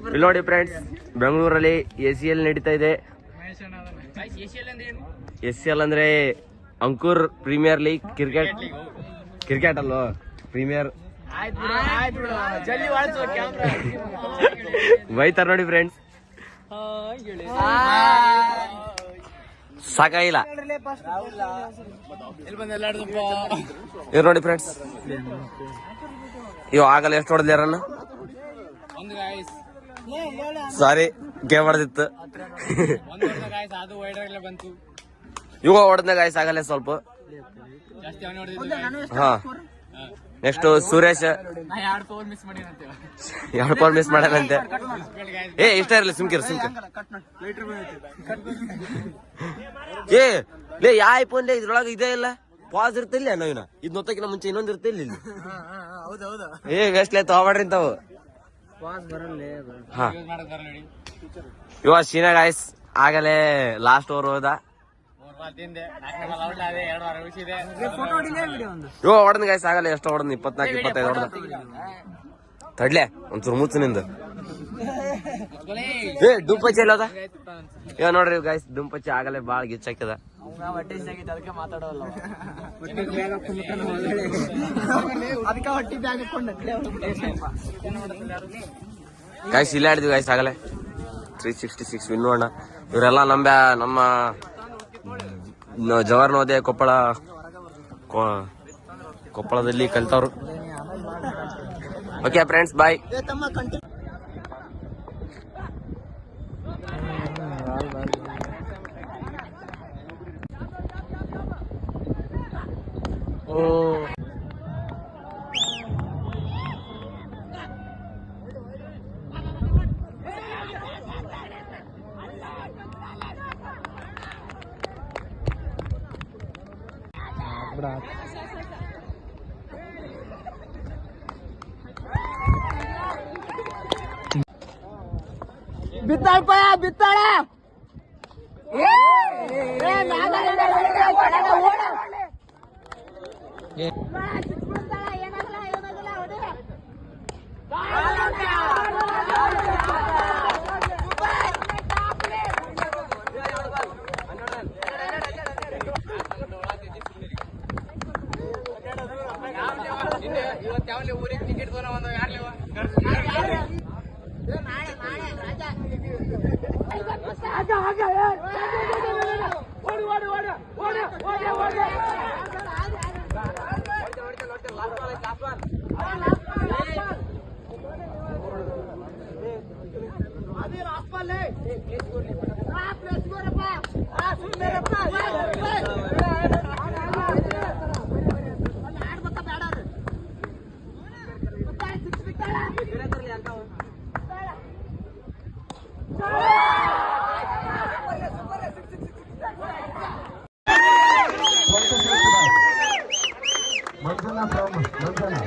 ಇಲ್ಲಿ ನೋಡಿ ಫ್ರೆಂಡ್ಸ್, ಬೆಂಗಳೂರಲ್ಲಿ ACL ನಡೀತಾ ಇದೆ. ACL ಅಂದ್ರೆ ಅಂಕುರ್ ಪ್ರೀಮಿಯರ್ ಲೀಗ್ ಕ್ರಿಕೆಟ್ ಅಲ್ವಾ, ಪ್ರೀಮಿಯರ್ ಬೈತಾರ ನೋಡಿ ಫ್ರೆಂಡ್ಸ್. ಸಾಕಾಗಿಲ್ಲ ಇವ್ ನೋಡಿ ಫ್ರೆಂಡ್ಸ್. ಇವ್ ಆಗಲ್ಲ ಎಷ್ಟು ಹೊಡೆದ ಯಾರನ್ನ, ಸಾರಿ ಗೇಮ್ ಹೊಡೆದಿತ್ತು. ಇವ ಹೊಡೆದ ಗಾಯ್ಸ್ ಆಗಲ್ಲ ಸ್ವಲ್ಪ. ಹಾ, ನೆಕ್ಸ್ಟ್ ಸುರೇಶ್ 2 ಪವರ್ ಮಿಸ್ ಮಾಡ್ಯಾನಂತೆ. ಇಷ್ಟ ಇರಲಿ ಸುಮ್ಕಿರ್. ಲೇ ಯಾ ಐಫೋನ್ ಇದ್ರೊಳಗೆ ಇದೇ ಇಲ್ಲ, ಪಾಸ್ ಇರ್ತಿಲ್ಲ ನಾವಿನ ಇದ್ ನೋತಕಿನ ಮುಂಚೆ ಇನ್ನೊಂದ್ ಇರ್ತಿಲ್ಲ ಇಲ್ಲಿ. ವೇಸ್ಟ್ ತಗೋಬೇಡ್ರಿ ಇಂತಾವು. ಹಾ, ಇವ ಶೀನಾ ಗಾಯ್ಸ್ ಆಗಲೇ ಲಾಸ್ಟ್ ಓವರ್ ಹೋದ. ಇವ ಹೊಡೆದ್ ಗಾಯ್ಸ್ ಆಗಲ್ಲ ಎಷ್ಟು ಹೊಡೆದ್ 24-25 ಹೊಡೆದ. ತಡ್ಲೆ ಒಂಚೂರು ಮುಚ್ಚನಿಂದ. ಡುಂಪಚ್ಚಿ ಎಲ್ಲದ ಇವ ನೋಡ್ರಿ ಗಾಯ್ಸ್, ಡುಂಪಚ್ಚಿ ಆಗಲೇ ಬಾಳ ಗಿಚ್ಚಾಕಿದ. ಗಾಯ್ಸ್ ಇಲ್ಲೇ ಆಡಿದ್ವಿ ಗಾಯ್ಸ್ ಆಗಲೇ 366 ವಿನ್ ನೋಡೋಣ. ಇವರೆಲ್ಲ ನಮ್ಮ ಜವಾಹರ್ ನವೋದಯ ಕೊಪ್ಪಳದಲ್ಲಿ ಕಲ್ತವ್ರು. ಓಕೆ ಫ್ರೆಂಡ್ಸ್, ಬಾಯ್. ಬಿತ್ತಾಳ ಊರಿಗೆ ಟಿಕೆಟ್ Manjana from Manjana.